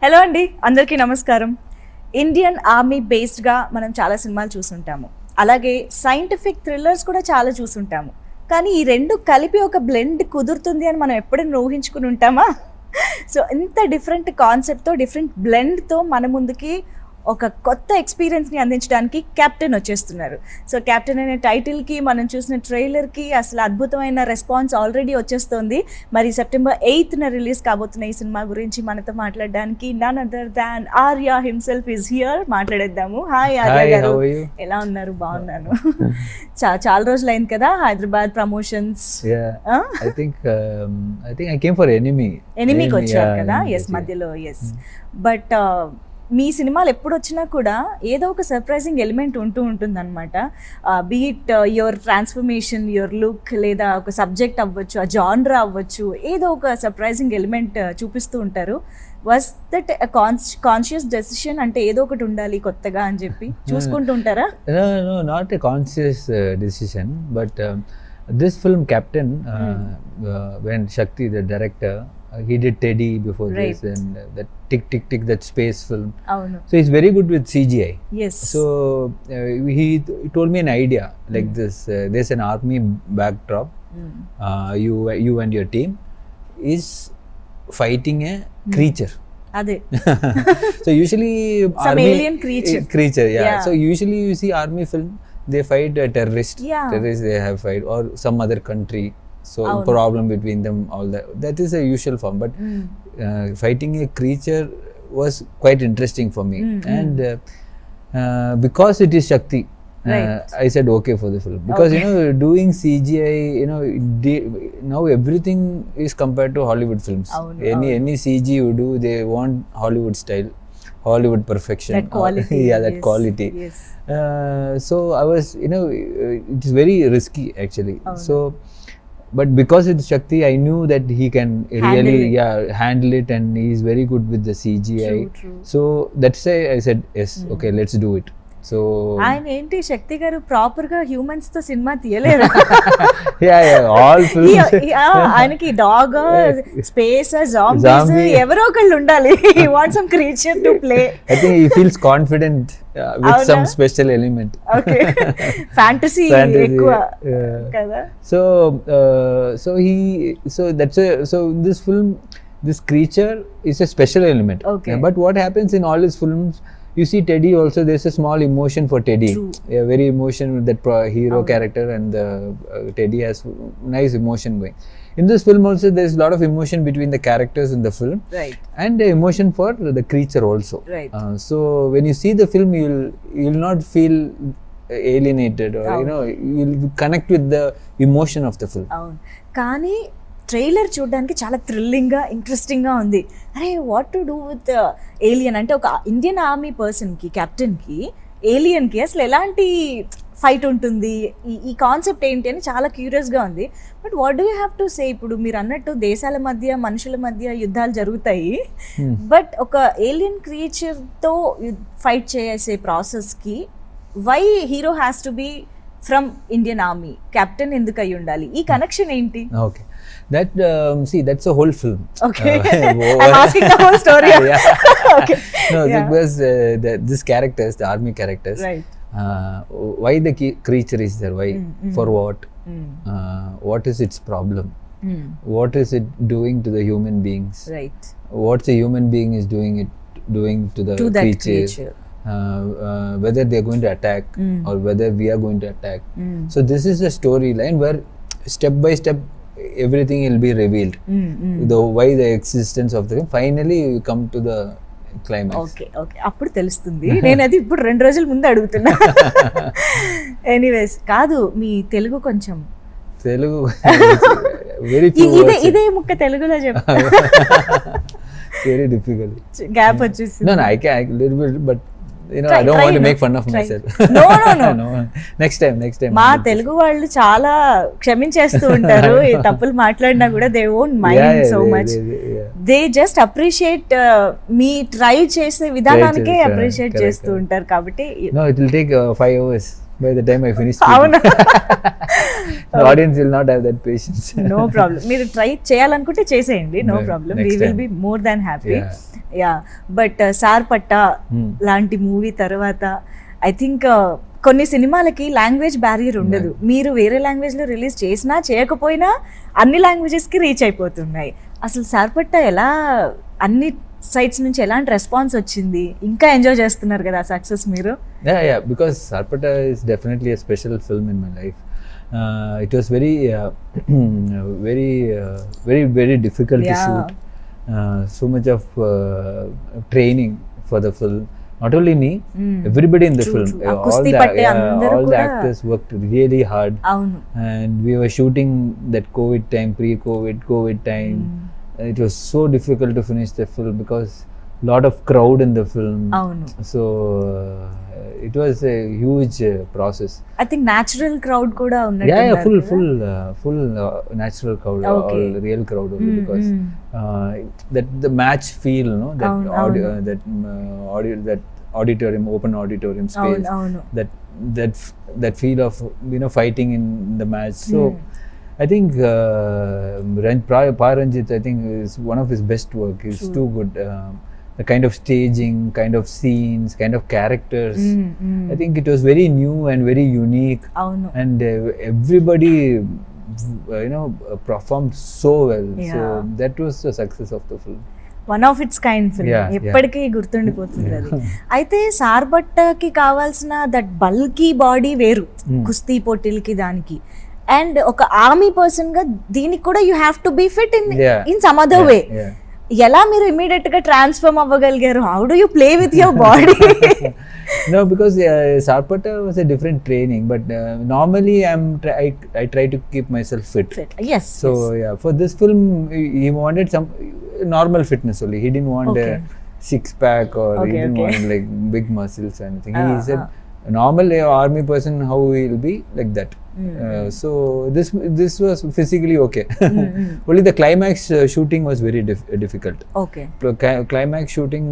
Hello అండి, అందరికీ నమస్కారం. ఇండియన్ ఆర్మీ బేస్డ్గా మనం చాలా సినిమాలు చూసుంటాము, అలాగే సైంటిఫిక్ థ్రిల్లర్స్ కూడా చాలా చూసుంటాము. కానీ ఈ రెండు కలిపి ఒక బ్లెండ్ కుదురుతుంది అని మనం ఎప్పుడైనా ఊహించుకుని ఉంటామా? సో ఇంత డిఫరెంట్ కాన్సెప్ట్తో, డిఫరెంట్ బ్లెండ్తో మన ముందుకి ఒక కొత్త ఎక్స్పీరియన్స్ని అందించడానికి కెప్టెన్ వచ్చేస్తున్నారు. సో కెప్టెన్ అనే టైటిల్కి, మనం చూసిన ట్రైలర్కి అసలు అద్భుతమైన రెస్పాన్స్ ఆల్రెడీ వచ్చేస్తుంది. మరి September 8th రిలీజ్ కాబోతున్న ఈ సినిమా గురించి మనతో మాట్లాడడానికి none other than Arya himself is here. మాట్లాడేద్దాము. హాయ్ ఆర్యా గారు, ఎలా ఉన్నారు? బాగున్నాను. చాలా రోజులు అయింది కదా Hyderabad promotions. I think I came for ఎనిమీకి వచ్చారు కదా. ఎస్, మధ్యలో. ఎస్, బట్ మీ సినిమాలు ఎప్పుడు వచ్చినా కూడా ఏదో ఒక సర్ప్రైజింగ్ ఎలిమెంట్ ఉంటుంది అనమాట. Beat your transformation, your look, లేదా ఒక సబ్జెక్ట్ అవ్వచ్చు, ఆ జానర్ అవ్వచ్చు, ఏదో ఒక సర్ప్రైజింగ్ ఎలిమెంట్ చూపిస్తూ ఉంటారు. Was that conscious decision? అంటే ఏదో ఒకటి ఉండాలి కొత్తగా అని చెప్పి చూసుకుంటూ ఉంటారా? No, not a conscious decision, but this film Captain, when Shakti, the director, he did Teddy before this, and that tick that space film. So he's very good with CGI. Yes. So he told me an idea like this. There's an army backdrop. You and your team is fighting a creature. Ade. So usually some army, alien creature. Yeah. So usually you see army film, they fight a terrorist. Terrorists they have fight, or some other country. So problem between them, all that is a usual form, but fighting a creature was quite interesting for me. And because it is Shakti, I said okay for the film, because doing CGI, now everything is compared to Hollywood films. Any CG you do, they want Hollywood style, Hollywood perfection, that quality. That quality. Yes. So I was, it is very risky actually. So but because it's Shakti, I knew that he can really handle it, and he is very good with the CGI. True. So that's why I said yes, okay, let's do it. So ఆయన ఏంటి శక్తి గారు proper గా humans తో cinema తీయలేదా? all films. ఆయనకి dog, space, zombies ఎవరో ఒకళ్ళు ఉండాలి. He wants some creature to play. I think he feels confident with some special element. Okay. Fantasy ఎక్కువ కదా. So this film, this creature is a special element. Okay. But what happens in all his films, you see Teddy also, there's a small emotion for Teddy. True. Very emotion with that hero character, and Teddy has nice emotion going. In this film also there's a lot of emotion between the characters in the film, right, and emotion for the creature also, right. So when you see the film, you'll not feel alienated, or you'll connect with the emotion of the film. కానీ trailer చూడడానికి చాలా థ్రిల్లింగ్గా, ఇంట్రెస్టింగ్గా ఉంది. అరే, what to do with alien అంటే ఒక Indian army పర్సన్కి, కెప్టెన్కి, ఏలియన్కి అసలు ఎలాంటి ఫైట్ ఉంటుంది, ఈ కాన్సెప్ట్ ఏంటి అని చాలా క్యూరియస్గా ఉంది. But what do you have to say? ఇప్పుడు మీరు అన్నట్టు దేశాల మధ్య, మనుషుల మధ్య యుద్ధాలు జరుగుతాయి, బట్ ఒక ఏలియన్ క్రియేచర్తో ఫైట్ చేసే ప్రాసెస్కి why hero has to be from Indian army, captain ఎందుకు అయి ఉండాలి? ఈ కనెక్షన్ ఏంటి? Okay, that that's a whole film. Okay. I'm asking the whole story. Okay. No, because this characters, the army characters, right, why the creature is there, why, for what, what is its problem, what is it doing to the human beings, right, what the human being is doing to the creature. Whether they are going to attack, or whether we are going to attack. So this is the storyline where step by step everything will be revealed. Why the existence of the film, finally we come to the climax. Okay, అప్పుడు తెలుస్తుంది. నేను అది ఇప్పుడు 2 రోజుల ముందు అడుగుతున్నా. Anyways, కాదు మీ తెలుగు కొంచెం very few words. ఇదే ముక్క తెలుగులో చెప్పు. Very difficult. గ్యాప్ వచ్చేసి. No, I can little bit, but I don't want to make fun of myself. No. Next time. మా తెలుగు వాళ్ళు చాలా క్షమించేస్తూ ఉంటారు. ఈ తప్పులు మాట్లాడినా కూడా they won't mind so much. They just appreciate me try చేసే విధానానికే అప్రిషియేట్ చేస్తూ ఉంటారు. కాబట్టి no, it will take 5 hours. by the time I finish అవునా? the audience will not have that patience. No problem, మీరు ట్రై చేయాలనుకుంటే చేసేయండి, no No, problem, next we will time. Be more than happy. Yeah. Yeah, but Sarpatta లాంటి movie తర్వాత I think కొన్ని సినిమాలకి language barrier ఉండదు. మీరు వేరే లాంగ్వేజ్లో రిలీజ్ చేసినా చేయకపోయినా అన్ని లాంగ్వేజెస్కి రీచ్ అయిపోతున్నాయి. అసలు సార్పట్టా ఎలా అన్ని సైట్స్ నుంచి ఎలాంటి రెస్పాన్స్ వచ్చింది? ఇంకా ఎంజాయ్ చేస్తున్నారు కదా సక్సెస్ మీరు? Yeah, because Sarpata is definitely a special film in my life. It was very very difficult to shoot. So much of training for the film. Not only me, everybody in the film. All the actors worked really hard. And we were shooting that COVID time, pre-COVID time. It was so difficult to finish the film because lot of crowd in the film. So it was a huge process. I think natural crowd kuda unnattu. Yeah, full natural crowd, all real crowd only, because that the match feel, no, that auditorium, open auditorium space, that feel of, you know, fighting in the match. So I think Paranjit, I think, is one of his best work. He's too good. The kind of staging, kind of scenes, kind of characters. I think it was very new and very unique. And everybody, you know, performed so well. So that was the success of the film. One of it's kind film, ఎప్పటికీ గుర్తుండిపోతుంది అది. అయితే సార్బట్టాకి కావాల్సిన that bulky body వేరు, కుస్తీ పోటీలకి దానికి, and ఒక army person గా దీనికి కూడా you have to be fit in some other way. ఎలా మీరు ఇమీడియట్ గా ట్రాన్స్ఫార్మ్ అవ్వగలిగారు? How do you play with your body? No, because Sarpata was a different training, but normally I try to keep myself fit. Yes. So yeah, for this film he wanted some normal fitness only. He didn't want a six pack, or he didn't want like big muscles or anything. He said normal army person, how he will be like that. So this was physically okay. Only the climax shooting was very difficult. Climax shooting,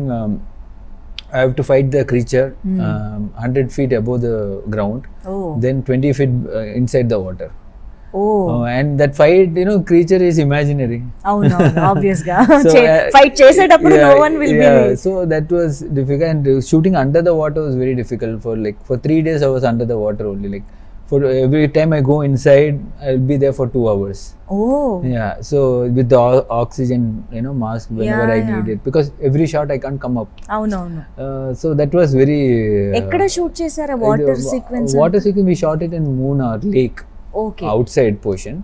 I have to fight the creature 100 feet above the ground, then 20 feet inside the water. And that fight, you know, creature is imaginary. Obvious ga. So fight chesetappudu no one will be. So that was difficult, and shooting under the water was very difficult. For 3 days I was under the water only. Like for every time I go inside, I'll be there for 2 hours. Yeah, so with the oxygen, you know, mask whenever I need it, because every shot I can't come up. So that was very. Ekkada shoot chesara water sequence? Water sequence we shot it in Munnar lake. Outside portion.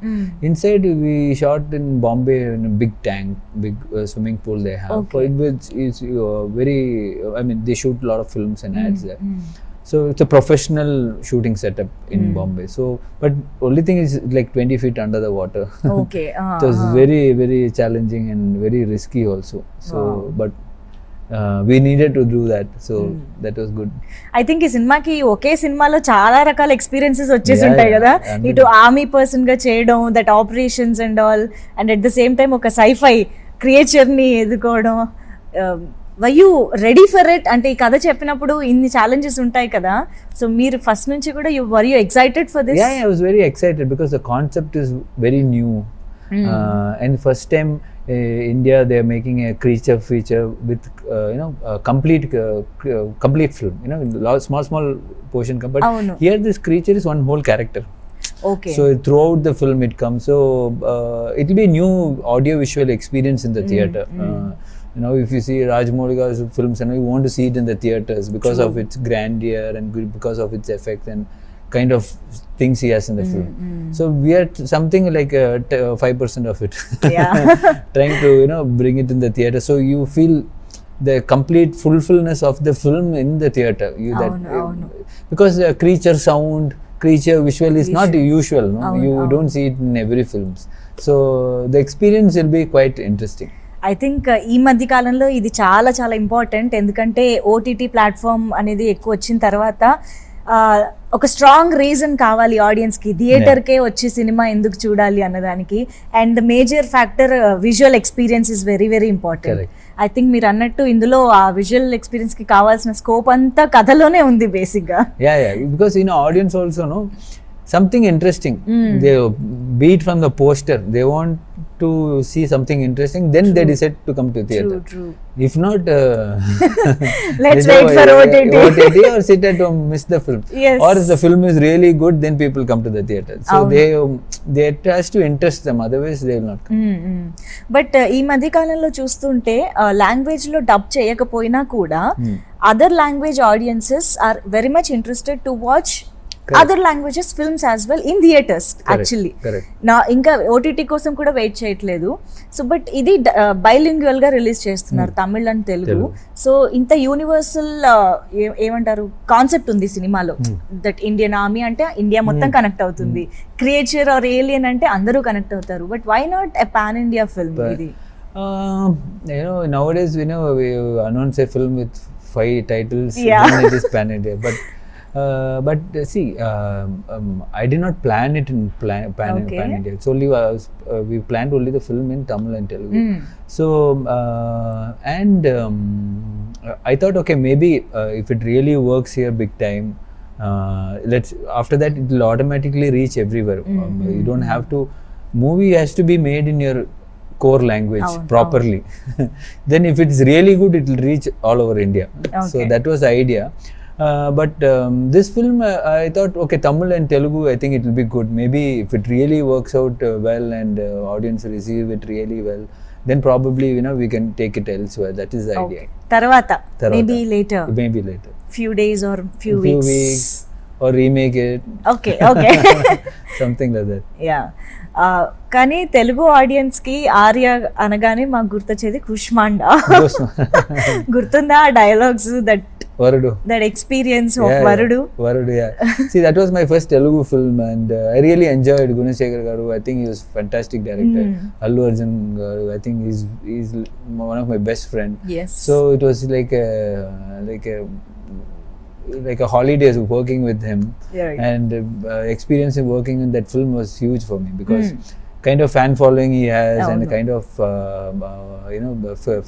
Inside we shot in Bombay in a big tank, big swimming pool they have. For it is very, I mean, they shoot a lot of films and ads there. So it's a professional shooting setup in Bombay. So, but only thing is like 20 feet under the water. It was very very challenging and very risky also. So but we needed to do that, so that was good. I think ఈ సినిమాకి ఒకే సినిమాలో చాలా రకాల experiences వచ్చేసి ఉంటాయి కదా, ఇటు army person గా చేయడం, that operations and all, and at the same time ఒక సైఫై క్రియేచర్ ని ఎదుర్కోవడం. Why you ready for it? అంటే ఈ కథ చెప్పినప్పుడు ఇన్ని ఛాలెంజెస్ ఉంటాయి కదా, సో మీరు ఫస్ట్ నుంచి కూడా were you excited for this? Yeah, I was very excited because the concept is very new. And first time India, they are making a creature feature with you know, complete film, you know, small portion but here this creature is one whole character. So throughout the film it comes, so it will be new audio visual experience in the theater. You know, if you see Rajmoula's films, and you want to see it in the theaters because of its grandeur and because of its effects and kind of things he has in the film. So we are something like 5% of it. Trying to, you know, bring it in the theater, so you feel the complete fulfillness of the film in the theater. Because the creature sound, creature visual is not usual, no? You don't see it in every films, so the experience will be quite interesting. I think ఈ మధ్య కాలంలో ఇది చాలా చాలా important, ఎందుకంటే OTT platform అనేది ఎక్కువ వచ్చిన తర్వాత ఒక స్ట్రాంగ్ రీజన్ కావాలి ఆడియన్స్కి థియేటర్కే వచ్చి సినిమా ఎందుకు చూడాలి అన్నదానికి, and major factor visual experience is very very important. I think మీరు అన్నట్టు ఇందులో ఆ విజువల్ ఎక్స్పీరియన్స్ కి కావాల్సిన స్కోప్ అంతా కథలోనే ఉంది బేసిక్ గా. Yeah, because audience also know something interesting. They beat from the poster. They want to see something interesting. Then they decide to come to theatre. True. If not, Let's wait for OTT. or sit at home, miss the film. Yes. Or if the film is really good, then people come to the theatre. So they has to interest them. Otherwise, they will not come. But ఈ మధ్య కాలంలో చూస్తుంటే language లో dub చేయకపోయినా కూడా other language audiences are very much interested to watch other languages films as well in theatres actually. నా ఇంకా OTT కోసం కూడా వెయిట్ చేయట్లేదు. సో బట్ ఇది బైలింగ్యువల్ గా రిలీజ్ చేస్తున్నారు తమిళ్ అండ్ తెలుగు. సో ఇంత యూనివర్సల్ ఏమంటారు కాన్సెప్ట్ ఉంది సినిమాలో, దట్ ఇండియన్ ఆర్మీ అంటే ఇండియా మొత్తం కనెక్ట్ అవుతుంది, క్రియేచర్ ఆర్ ఏలియన్ అంటే అందరూ కనెక్ట్ అవుతారు. But why not a pan India film ఇది? Nowadays we announce a film with 5 titles. Then it is pan India. But see, I did not plan it in pan India. It's only we planned only the film in Tamil and Telugu. So I thought, okay, maybe if it really works here big time, after that it will automatically reach everywhere. You don't have to. Movie has to be made in your core language properly. Then if it's really good, it will reach all over India. So that was the idea. But this film, I thought, okay, Tamil and Telugu, I think it will be good. Maybe if it really works out well and audience receive it really well, then probably we can take it elsewhere. That is the idea. Tarvata. Maybe later. Few days or few weeks. Or remake it. Okay. Something like that. Yeah. కానీ Telugu audience కి ఆర్య అనగానే మాకు గుర్తొచ్చేది కుష్మాండా. గుర్తుందా ఆ dialogues, that Varudu. That experience of Varudu. Yeah. See, that was my first Telugu film, and I really enjoyed Gunashekhar garu. I think he was fantastic director. Allu Arjun garu, I think he's one of my best friend. Yes. So it was like a holidays working with him. And experience of working in that film was huge for me, because kind of fan following he has, and a kind of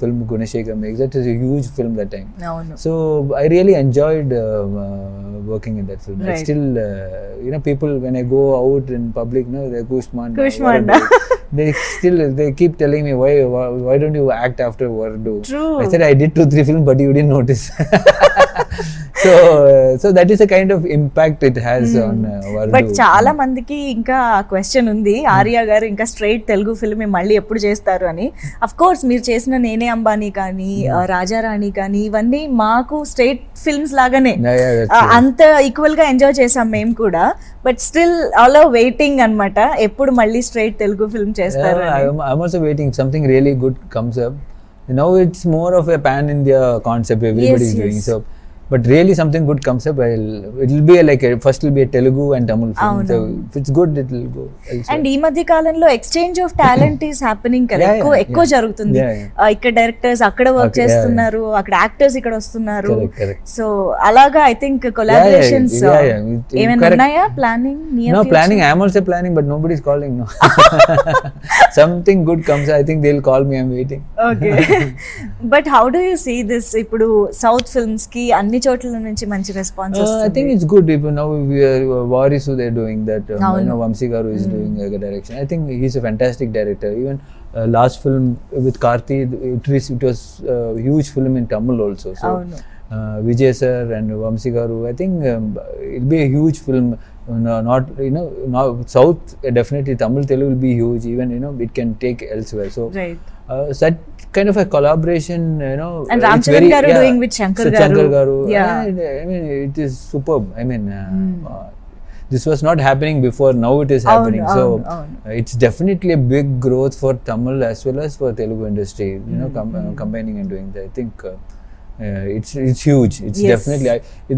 film Gunashekhar makes. That is a huge film that time. So I really enjoyed working in that film. I still people when I go out in public, they're Kushmanda. They keep telling me, why don't you act after Varudu? True. I said I did 2-3 films, but you didn't notice. So that is a kind of impact it has on Varudu. But చాలా మందికి ఇంకా question ఉంది, ఆర్య గారు ఇంకా straight Telugu film మళ్ళీ ఎప్పుడు చేస్తారు అని. అఫ్ కోర్స్ మీరు చేసిన నేనే అంబానీ కానీ రాజారాణి కానీ ఇవన్నీ మాకు స్ట్రైట్ ఫిల్మ్స్ లాగానే అంత ఈక్వల్ గా ఎంజాయ్ చేసాం మేము కూడా. బట్ స్టిల్ ఆల్ వెయిటింగ్ అన్నమాట, ఎప్పుడు మళ్ళీ స్ట్రైట్ తెలుగు ఫిల్మ్ చేస్తారు. I'm also waiting if something really good comes up. Now it's more of a pan India concept everybody is doing. So but really something good comes up, it will be like first will be a Telugu and Tamil film. So if it's good, it will go elsewhere. And ఈ మధ్య కాలంలో exchange of talent is happening కదా, ఎక్కువ జరుగుతుంది. ఇక్కడ directors అక్కడ work చేస్తున్నారు, అక్కడ యాక్టర్స్ ఇక్కడ వస్తున్నారు. సో అలాగా ఐ థింక్ కొలాబరేషన్స్ ఏమైనా ఉన్నాయా planning? No planning, I am also planning, but nobody is calling. No. Something good comes, I think they'll call me, I'm waiting. Okay. But how do you see this? ఇప్పుడు south films కి అన్ని చోట్ల నుంచి మంచి response వస్తుంది. I think it's good. Now we are Varisu, they're doing that. Vamsi garu is doing a direction. I think he's a fantastic director. Even last film with Karthi, it was a huge film in Tamil also. So Vijay sir and Vamsi garu, I think it'll be a huge film. Not South, definitely Tamil Telugu will be huge. Even it can take elsewhere. So such kind of a collaboration, and Ramcharan garu doing with Shankar garu. I mean, it is superb. I mean, this was not happening before, now it is happening. It's definitely a big growth for Tamil as well as for Telugu industry, combining and doing that. I think it's huge. It's definitely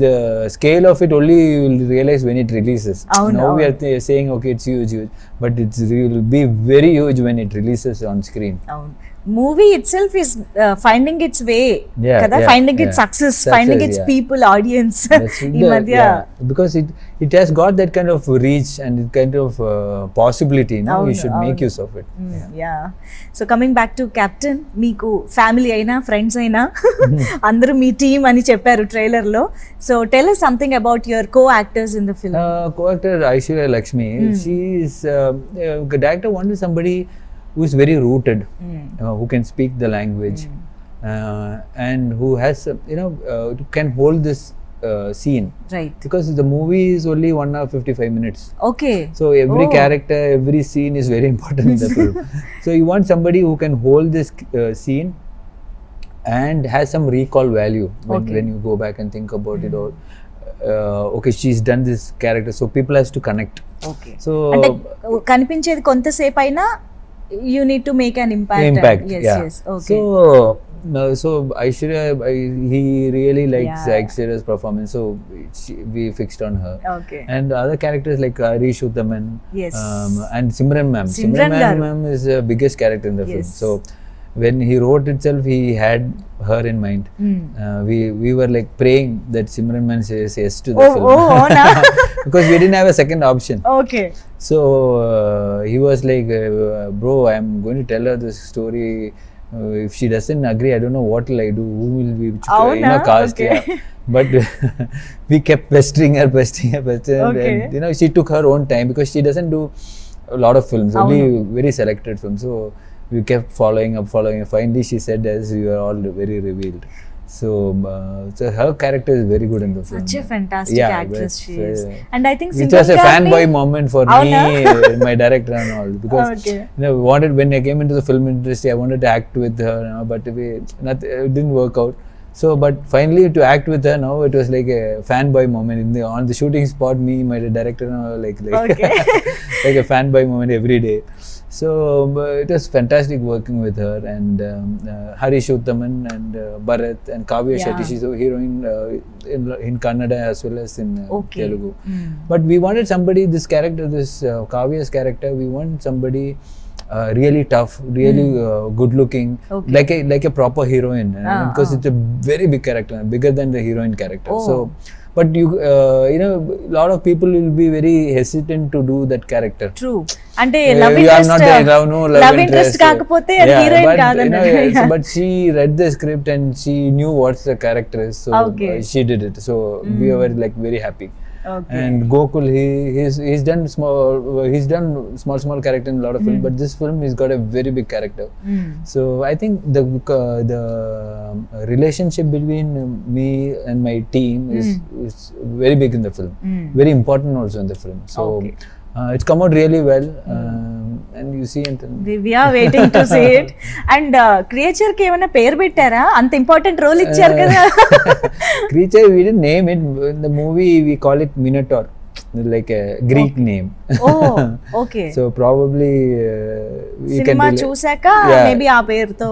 the scale of it only you will realize when it releases. Now we are saying okay, it's huge, but it will be very huge when it releases on screen. Movie it self is finding it's way Yeah, కదా, yeah, finding it's yeah. Success, Success, finding it's yeah. People, audience ఈ మధ్య. Because it has got that kind of reach and kind of possibility, no? You should make use of it. Yeah. So coming back to captain, మీకు family అయినా friends అయినా అందరూ మీ team అని చెప్పారు trailer లో. So tell us something about your co-actors in the film. Co-actor Aishwarya Lakshmi, she is the director wanted somebody who is very rooted, who can speak the language, and who has can hold this scene, Right. because the movie is only 1 hour 55 minutes. Okay. So every character, every scene is very important in the film. So you want somebody who can hold this scene and has some recall value when you go back and think about it all. Okay, she's done this character, so people has to connect. Okay. So అంటే కనిపించేది కొంతసేపు అయినా you need to make an impact. Yes, yeah. yes. Okay. So Aishwarya, he really likes Yeah. Aishwarya's performance, so we fixed on her. Okay. And other characters like Harish Uttaman, Yes. and Simran ma'am. Simran garu. ma'am is the biggest character in the film. Yes. So when he wrote itself, he had her in mind. We were like praying that Simran ma'am says yes to the film. అవునా? Because we didn't have a second option. Okay. So he was like, bro, I'm going to tell her this story. If she doesn't agree, I don't know what will I do. Who will be cast? Okay. Yeah. But we kept pestering her. Okay. And she took her own time because she doesn't do a lot of films, only very selected films. So we kept following up. Finally, she said as we were all very revealed. So her character is very good in the film. Such a fantastic actress she is. And I think it was a fanboy moment for me, my director and all, because when I came into the film industry, I wanted to act with her, but it didn't work out. So, but finally to act with her now, it was like a fanboy moment on the shooting spot. Me, my director, like like a fanboy moment every day. So it was fantastic working with her, and Harish Uttaman and Bharat and Kavya Shetty. She's a heroine in Kannada as well as in Telugu. But we wanted somebody, this Kavya's character, we want somebody really tough, really good looking, like a proper heroine, because it's a very big character, bigger than the heroine character. So but a lot of people will be very hesitant to do that character. True. అంటే love interest కాకపోతే heroine కాదన్న. But she read the script and she knew what's the character is, so she did it. So we were like very happy. Okay. And Gokul, he's done small character in a lot of films, but this film he's got a very big character. So I think the relationship between me and my team is very big in the film, very important also in the film. So it's come out really well, and you see it. We are waiting to see it. And creature ki emana పేరు పెట్టారా? అంత important role ఇచ్చారు కదా. Creature, we didn't name it. In the movie we call it Minotaur, like a Greek name. Oh, okay. So probably we can cinema చూసాక maybe ఆ పేరుతో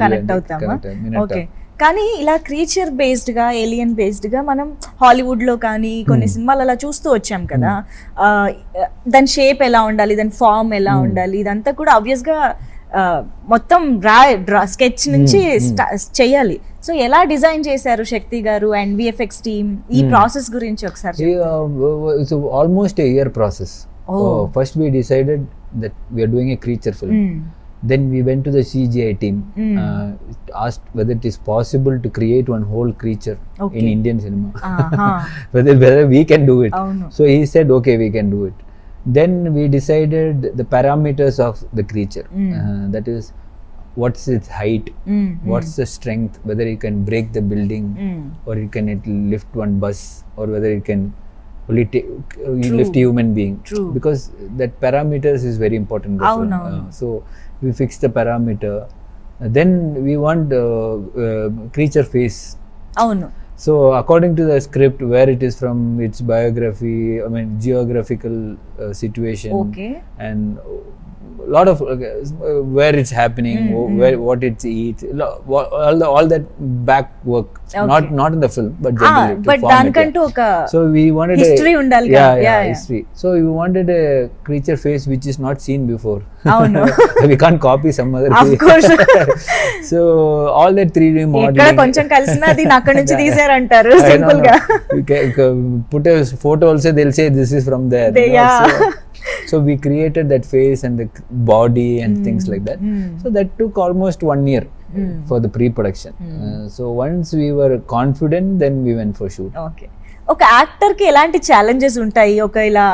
connect అవుతామా? Okay. కానీ ఇలా క్రీచర్ బేస్డ్గా, ఏలియన్ బేస్డ్గా మనం హాలీవుడ్లో కానీ కొన్ని సినిమాలు అలా చూస్తూ వచ్చాం కదా. దాని షేప్ ఎలా ఉండాలి, దాని ఫామ్ ఎలా ఉండాలి, ఇదంతా కూడా ఆబ్వియస్గా మొత్తం స్కెచ్ నుంచి చెయ్యాలి. సో ఎలా డిజైన్ చేశారు శక్తి గారు అండ్ విఎఫ్ఎక్స్ టీమ్? ఈ ప్రాసెస్ గురించి ఒకసారి. Almost a year process. First we decided that we are doing a creature film. Then we went to the CGI team, asked whether it is possible to create one whole creature in Indian cinema. whether we can do it. So he said, okay, we can do it. Then we decided the parameters of the creature. That is, what's its height, what's the strength, whether it can break the building, or it can lift one bus, or whether it can only lift a human being. Because that parameters is very important. So we fix the parameter. Then we want creature face. So according to the script, where it is from, its biography, geographical situation, and lot of where it's happening, where what it eats, all that back work, not in the film, but generally to but form it, దానికంటూ ఒక so we wanted history ఉండాలి history. So we wanted a creature face which is not seen before. అవును. We can't copy some other Of course. So all that 3D ఎక్కడ modeling, కొంచెం కలిసినా అది అక్కడ నుంచి తీసారంటారు సింపుల్ గా. we put a photo also, they'll say this is from there. So we created that face and the body and things like that. So that took almost 1 year for the pre-production. So once we were confident, then we went for shoot. Okay. ఒక actor కి ఎలాంటి challenges ఉంటాయి? ఒక ఇలా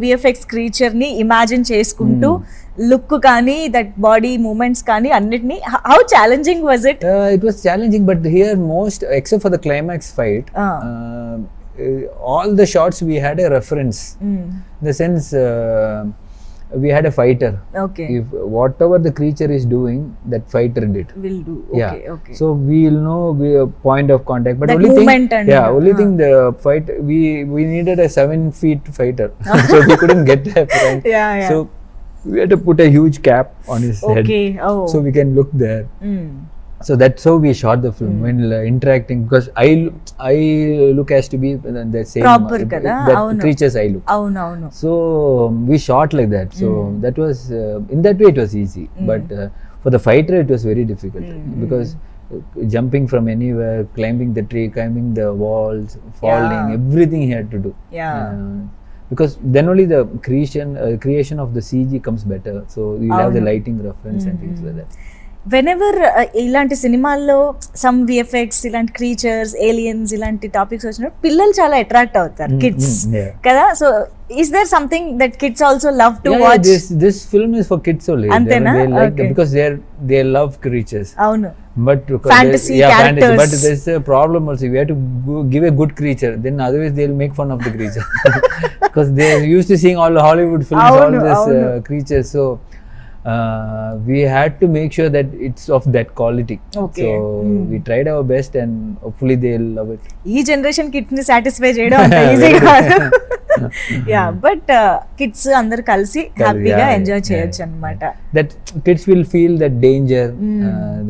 VFX creature ని imagine చేసుకుంటూ look కానీ that body movements కానీ అన్నిటిని how challenging was it? It was challenging, but here most, except for the climax fight, all the shots we had a reference. In the sense, we had a fighter. Okay. If whatever the creature is doing, that fighter did. Will do. Yeah. Okay. So we'll know point of contact. But That only movement thing, and only thing, the fight, we needed a 7 feet fighter, so we couldn't get a friend. Yeah. So we had to put a huge cap on his head, Okay. Oh. so we can look there. So that's how we shot the film, when interacting, because I look has to be the same Proper kada, that avunu. creatures I look. అవునవును. So we shot like that. So that was in that way it was easy, but for the fighter it was very difficult, because jumping from anywhere, climbing the tree, climbing the walls, falling, everything he had to do. Yeah. Because then only the creation of the CG comes better. So you have the lighting reference and things like that. Whenever ఇలాంటి సినిమాల్లో some VFX, ఇలాంటి creatures, aliens, ఇలాంటి topics వచ్చినప్పుడు పిల్లలు చాలా attract అవుతారు, kids కదా. So is there something that kids also love to watch? This film is for kids only. అంతేనా? They like them because they love creatures. అవును. But Fantasy characters. But there's a problem also. We have to give a good creature, then otherwise they'll make fun of the creature. Because they're used to seeing all the Hollywood films, all this creatures. So we had to make sure that it's of that quality. Okay. So we tried our best and hopefully they'll love it. ఈ generation kids ని satisfy చేయడం అంత easy కాదు. Yeah, but kids అందరు కలిసి హ్యాపీగా enjoy చేయొచ్చు అన్నమాట. That kids will feel that danger,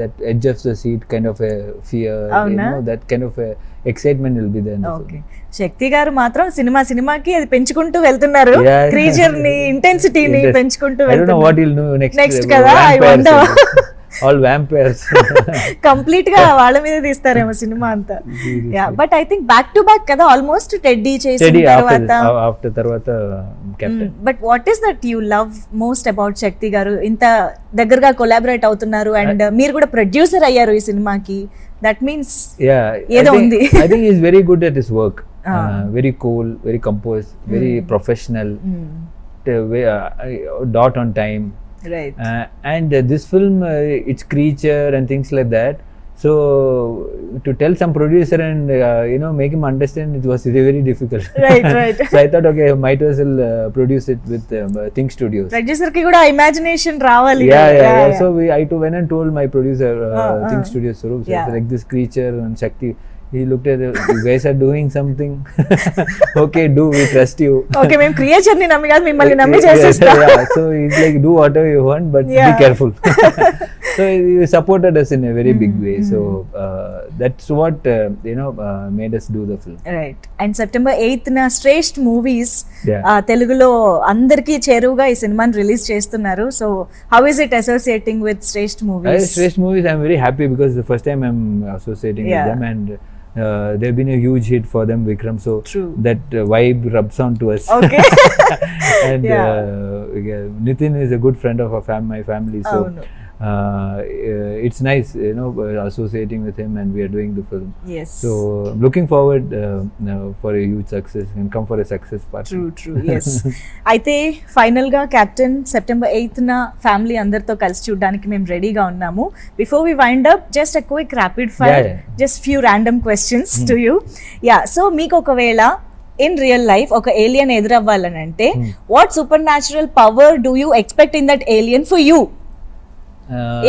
that edge of the seat kind of a fear, that kind of a excitement will be there in the film. శక్తి గారు మాత్రం సినిమాకి అది పెంచుకుంటూ వెళ్తున్నారు, క్రీచర్ ని ఇంటెన్సిటీని పెంచుకుంటూ I don't know what he'll do next కదా. I wonder. All vampires. Complete గా వాళ్ళ మీద తీస్తారేమో సినిమా అంతా. Yeah, but I think back to back కదా ఆల్మోస్ట్ టెడ్డీ చేసిన తర్వాత captain. But what is that you love most about Shakti గారు? ఇంత దగ్గరగా కొలాబరేట్ అవుతున్నారు అండ్ మీరు కూడా ప్రొడ్యూసర్ అయ్యారు ఈ సినిమాకి. దట్ మీన్స్ ఏదో ఉంది. I think he's very good at his work. Very cool, very composed, very professional, dot on time. Right. And this film, it's creature and things like that. So to tell some producer and make him understand, it was very difficult. Right. So I thought, okay, might as well produce it with Think Studios. Producer ki kuda imagination రావాలి. Yeah. So I went and told my producer, Think Studios Swaroop, like this creature and Shakti. He looked at it, you guys are doing something. Okay, we trust you. Okay, మేము creature ని నమ్మి కాదు మిమ్మల్ని నమ్మి చేసేస్తా. So he's like, do whatever you want, but be careful. So he supported us in a very big way. So that's what made us do the film. Right. And September 8th na Shreshth movies తెలుగులో అందరికీ చేరువుగా ఈ సినిమాని release చేస్తున్నారు. So how is it associating with Shreshth movies? Shreshth movies, I'm very happy because the first time I'm associating with them, and they've been a huge hit for them, Vikram. So that vibe rubs on to us. Okay. And Nitin is a good friend of my family. So it's nice, associating with him, and we are doing the film. Yes. So looking forward for a huge success and come for a success party. True. Yes. అయితే final గా captain September 8th నా family అందరితో కలిసి చూడడానికి మేము రెడీగా ఉన్నాము. Before we wind up, just a quick rapid fire, just few random questions to you. So మీకు ఒకవేళ ఇన్ రియల్ లైఫ్ ఒక ఏలియన్ ఎదురవ్వాలని అంటే, what supernatural power do you expect in that alien for you?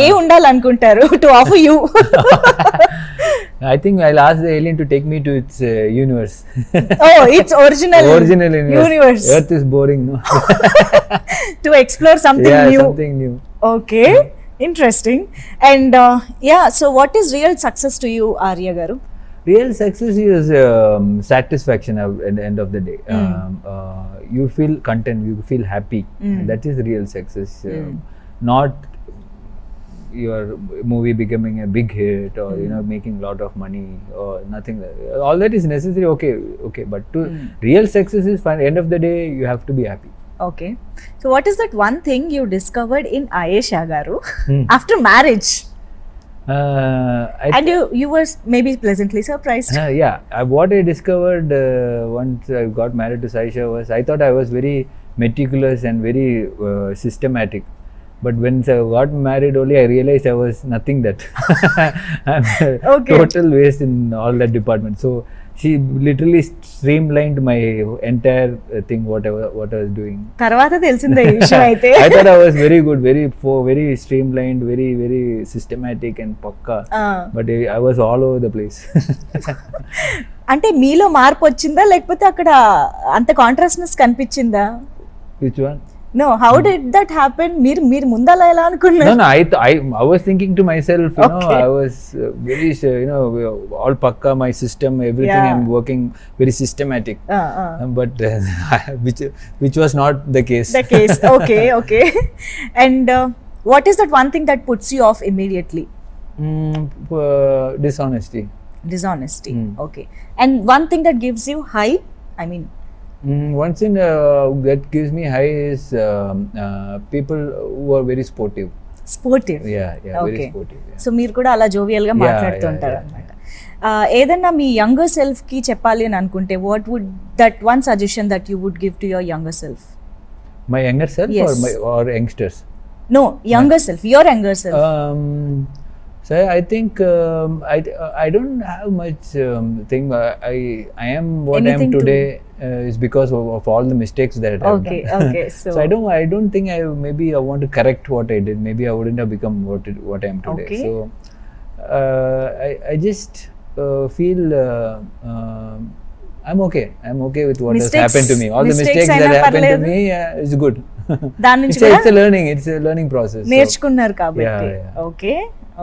ఏ ఉండాలనుకుంటారు to offer you? I think I'll ask the alien to take me to its universe. Oh, its original universe. Earth is boring, no? To explore something new. Something new. Okay, interesting. And so what is real success to you, Arya garu? Real success is satisfaction at the end of the day. You feel content, you feel happy. That is real success. Not your movie becoming a big hit or making a lot of money or nothing like that. All that is necessary, okay, but to real success is fine. End of the day you have to be happy. Okay, so what is that one thing you discovered in Ayesha garu after marriage? And you were maybe pleasantly surprised. What I discovered once I got married to Saisha was I thought I was very meticulous and very systematic. But when I got married only, I realized I was nothing that. I'm a total waste in all that department. So she literally streamlined my entire thing, what I was doing. Tarvata telisinde ee vishayam aithe. I thought I was very good, very streamlined, very systematic and pakka. But I was all over the place. అంటే మీలో మార్పు వచ్చిందా లేకపోతే అక్కడ అంత కాంట్రాస్ట్నెస్ కనిపించిందా? Which one? No, how did that happen? మీరు ముందలా ఎలా అనుకున్నారు? No, I was thinking to myself, I was very, all pakka, my system, everything. I'm working very systematic. But which was not the case. Okay. And what is that one thing that puts you off immediately? Dishonesty. Okay. And one thing that gives you high? I mean, one thing that gives me high is people who are very sportive. Yeah, very sportive. So మీరు కూడా అలా jovial గా మాట్లాడుతుంటారు అన్నమాట. ఏదన్నా మీ younger self కి చెప్పాలి అని అనుకుంటే what would that one suggestion that you would give to your younger self? My younger self? Yes. or youngsters? No, younger self, your younger self. So I think I don't have much thing. I am what I am today is because of all the mistakes that I have done. Okay. So I don't think I want to correct what I did. Maybe I wouldn't have become what I am today. Okay. So I just feel I'm okay. I'm okay with what has happened to me. All the mistakes that happened to me is good. It's a learning process. నేర్చుకున్నారు కాబట్టి.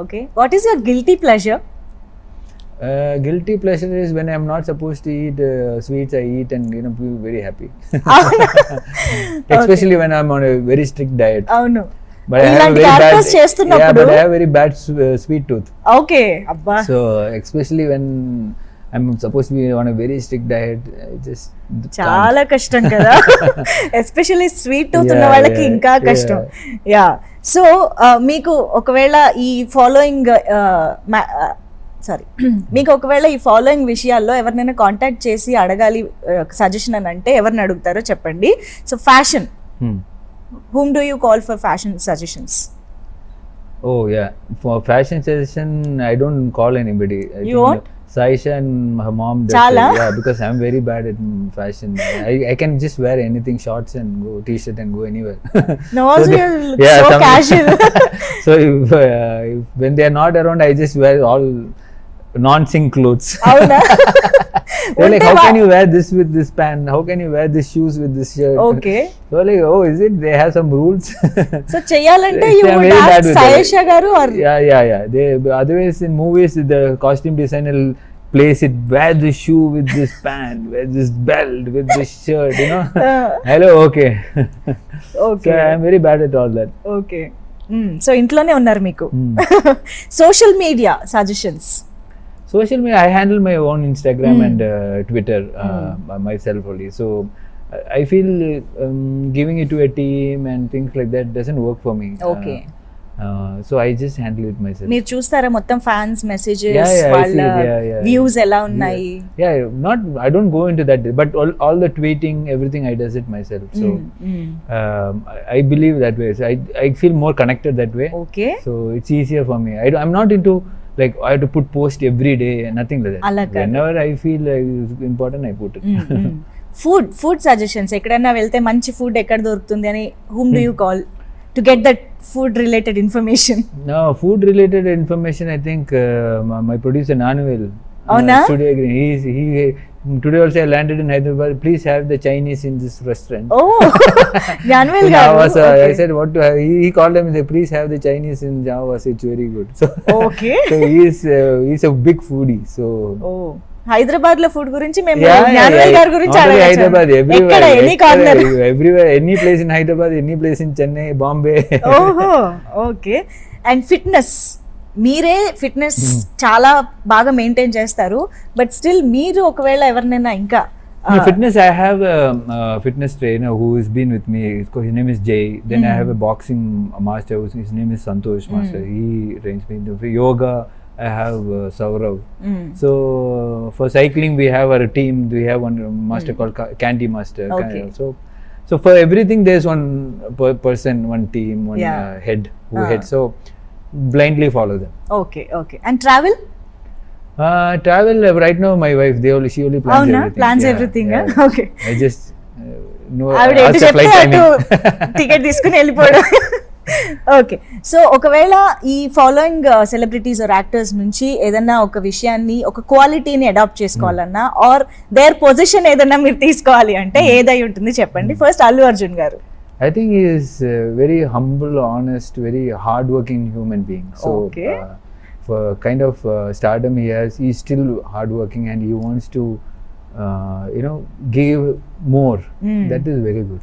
Okay. What is your guilty pleasure? Guilty pleasure is when I'm not supposed to eat sweets, I eat and feel very happy. Especially when I'm on a very strict diet. Avunu. But I have very bad sweet tooth. Okay. Abba. So especially when I'm supposed to be on a very strict diet, just చాలా కష్టం కదా. Especially sweet tooth ఉన్న వాళ్ళకి ఇంకా కష్టం. So మీకు ఒకవేళ ఈ ఫాలోయింగ్ విషయాల్లో ఎవరినైనా కాంటాక్ట్ చేసి అడగాలి సజెషన్ అని అంటే ఎవరిని అడుగుతారో చెప్పండి. So fashion, whom do you call for fashion suggestions? Oh yeah, for fashion suggestion I don't call anybody. You won't? Saisha and her mom. Because I'm very bad at fashion. I can just wear anything, shorts and go t-shirt and go anywhere. No, also you're so casual. So if when they are not around, I just wear all non-sync clothes. Like, how can you wear this with this pant? How can you wear this shoes with this shirt? Okay. So like, is it? They have some rules. So cheyalante you would ask Saisha garu or? Yeah. They otherwise in movies the costume designer will place it. Wear this shoe with this pant. Wear this belt with this shirt. Hello, okay. So I am very bad at all that. Okay. So ఇంట్లోనే ఉన్నారు మీకు. Social media suggestions. Social media, I handle my own Instagram and Twitter myself only. So I feel giving it to a team and things like that doesn't work for me. Okay. So I just handle it myself. మీరు చూస్తారా మొత్తం fans messages వాళ్ళ views ఎలా ఉన్నాయి? I don't go into that, but all the tweeting, everything I does it myself. So I believe that way. So I feel more connected that way. Okay. So it's easier for me. I'm not into like I have to put post every day, nothing like that. Whenever I feel it's important, I put it. Food suggestions. ఎక్కడైనా వెళ్తే మంచి food ఎక్కడ దొరుకుతుంది అని whom do you call to get that food related information? No, food related information, I think my producer Nanu will. Avuna? Today today also I landed in Hyderabad. Please have the Chinese in this restaurant. Oh, Janhvi So garu. I said what to have. He called them and said, please have the Chinese in Java. It's very good. So, Okay. so he's a big foodie. So Oh. Hyderabad లో food గురించి మేము yeah, Gnanavel గారి గురించి not only అడగచ్చు. Hyderabad, ఎక్కడ any corner? everywhere, any place in Hyderabad, any place in Chennai, Bombay. ఓహో, okay. And fitness, మీరే fitness చాలా బాగా మెయింటైన్ చేస్తారు, బట్ స్టిల్ మీరు ఒకవేళ ఎవరినైనా ఇంకా Fitness, I have a fitness trainer who has been with me. His name is Jay. Then I have a boxing master. His name is Santosh Master. He trains me. Yoga, I have Saurav. So for cycling, we have our team. We have one master called Candy Master. Okay. So for everything, there's one person, one team, one head who heads. So blindly follow them. Okay, okay. And travel? Travel right now, my wife, she only plans అవునా? everything. Plans everything. Okay. I just know. ఆవిడ ఎటు ask the చెప్తే flight అటు timing. Ticket తీసుకుని వెళ్ళిపోవడం. Okay. So ఒకవేళ ఈ following celebrities are actors నుంచి ఏదన్నా ఒక విషయాన్ని, ఒక క్వాలిటీని అడాప్ట్ చేసుకోవాలన్నా ఆర్ దేర్ పొజిషన్ ఏదన్నా మీరు తీసుకోవాలి అంటే ఏదై ఉంటుంది చెప్పండి. ఫస్ట్ అల్లు అర్జున్ గారు. I think he is very humble, honest, very hardworking human being. So Okay. for kind of stardom he's still hardworking and he wants to give more. That is very good.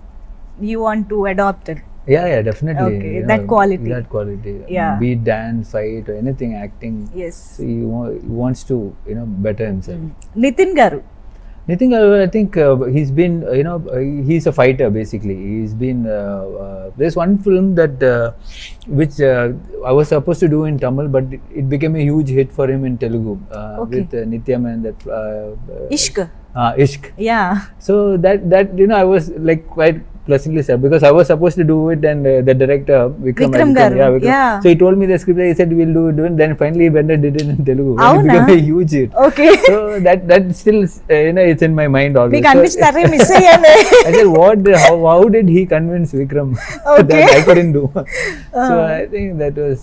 You want to adapt it. Yeah, definitely. Okay, that quality. That quality. Yeah. Be it dance, fight, or anything, acting. Yes. So he wants to better himself. Nitin garu. Nithya, I think he's been, he's a fighter basically. He's been, there's one film that, which I was supposed to do in Tamil, but it became a huge hit for him in Telugu Okay. with Nithya and that. Ishq. Ishq. Yeah. So that I was like quite pleasantly sad because I was supposed to do it and the director Vikram garu. Yeah. So he told me the script. He said we'll do it. Then finally Bender did it in Telugu. And it Avuna? became a huge hit. Okay. So that still it's in my mind always. మీకు అనిపించింది అరే miss అయ్యాను. I said how did he convince Vikram Okay. that I couldn't do? So I think that was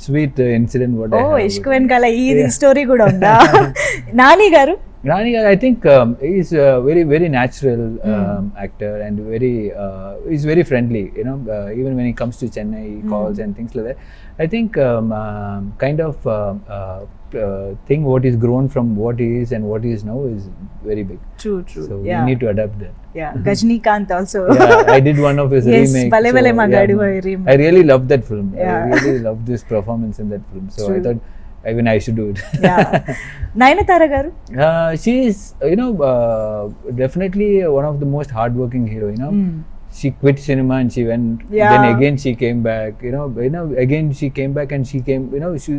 sweet incident what I oh, have. ఇష్క్ వెనకాల ఈ story కూడా ఉందా? నాని గారు. Rani, I think he's a very very natural actor and he's very friendly. Even when he comes to Chennai, he calls and things like that. I think kind of thing what is grown from what he is and what he is now is very big. True. So Yeah. we need to adapt that. Yeah. Gajnikant also. Yeah, I did one of his Yes, remakes. Bale Bale Magadu remake. I really loved that film. Yeah. I really loved this performance in that film. So I thought even I should do it. Yeah. Nayanthara గారు. She is, definitely one of the most hardworking hero. She quit cinema and she went. Yeah. Then again she came back. Again she came back and she came.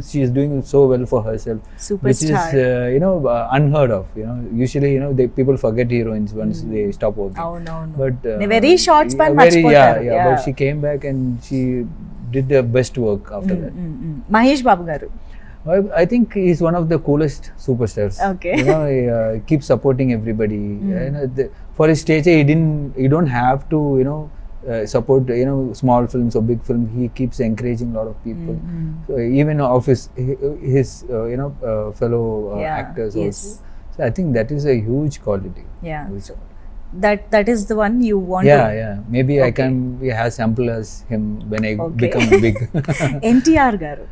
She is doing so well for herself, which is Superstar. unheard of. Usually people forget heroines once they stop working. అవునవును. But very short span very, మర్చిపోతారు. yeah. But she came back and she did the best work after that. Mahesh Babu గారు. I think he's one of the coolest superstars. Okay. He keeps supporting everybody. For his stature, he don't have to support small films or big films. He keeps encouraging a lot of people. So even of his fellow actors Yes. also. So I think that is a huge quality. Yeah. Which- That is the one you want yeah, to. yeah. Maybe I Okay. can be as sample as him when I Okay. become big. NTR గారు.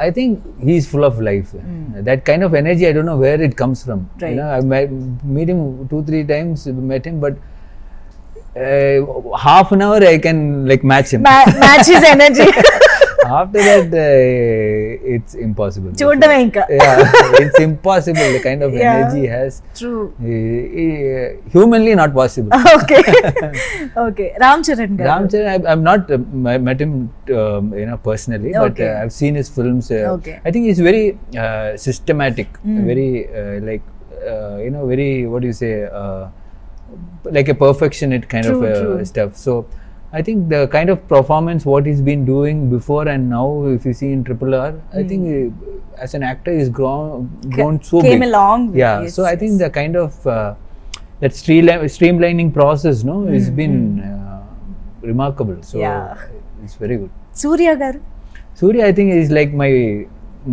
I think he's full of life. That kind of energy, I don't know where it comes from. Right. I meet him 2-3 times, met him, but half an hour I can match him. Match his energy. After that, it's impossible. చూడడమే ఇంకా. Yeah, it's impossible. The kind of energy he has. True. Humanly not possible. Okay. Ram Charan garu. Ram Charan, I've not met him, personally, but Okay. I've seen his films. Okay. I think he's very systematic, very very, what do you say, like a perfectionist kind True, of true. stuff. So I think the kind of performance what he's been doing before and now, if you see in RRR, I think as an actor he's grown so Came big. a long way. Yeah, Yes, so I think yes. the kind of that streamlining process, has been remarkable. So Yeah. It's very good. Surya garu, Surya, I think, is like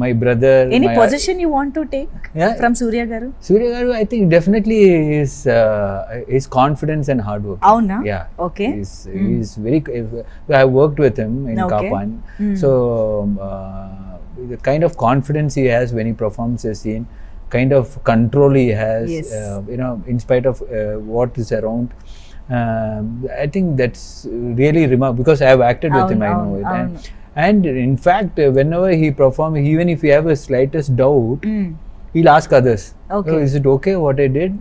my brother. any my, position you want to take Yeah. from Surya garu? Surya garu, I think definitely his confidence and hard work. Avuna? Yeah. Okay. He's very. I worked with him in Okay. Kapan. So the kind of confidence he has when he performs a scene, kind of control he has, Yes. in spite of what is around. I think that's really remarkable because I have acted with him. I know it. And in fact, whenever he performs, even if you have a slightest doubt, he'll ask others. Okay. Oh, is it okay what I did?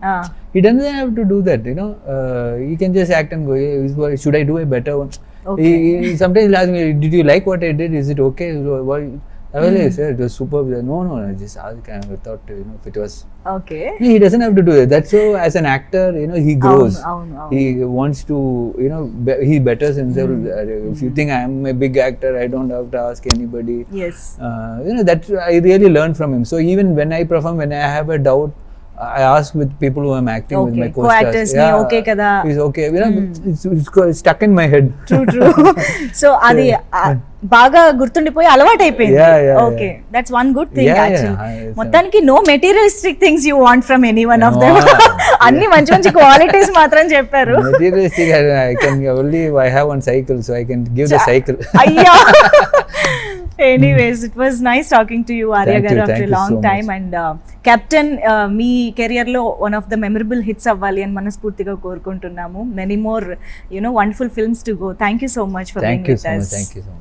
He doesn't have to do that, he can just act and go, "Hey, should I do a better one?" Okay. Sometimes he'll ask me, "Did you like what I did? Is it okay?" I will say, "It was superb." No, I just asked, I thought, if it was... Okay. He doesn't have to do that. That's so, as an actor, he grows. Avunu. He wants to, he betters himself. If you think I am a big actor, I don't have to ask anybody. Yes. That I really learn from him. So even when I perform, when I have a doubt, I ask with people who I'm acting with, my co-stars. Co-actors, okay kada? He's okay. It's stuck in my head. True. So అది బాగా గుర్తుండిపోయి అలవాటు అయిపోయింది. Yeah. Okay, that's one good thing Yeah. Actually. మొత్తానికి no materialistic things you want from any one of them. అన్ని మంచి మంచి qualities మాత్రం చెప్పారు. Materialistic, I can only, I have one cycle, so I can give the cycle. అయ్యా. Anyways, it was nice talking to you, Arya Thank garu, you, after thank a you long so time. And Captain, me career లో one of the memorable hits అవ్వాలి అని మనస్ఫూర్తిగా కోరుకుంటున్నాము. Many more, wonderful films to go. Thank you so much for being Thank you with so us. much. Thank you so much.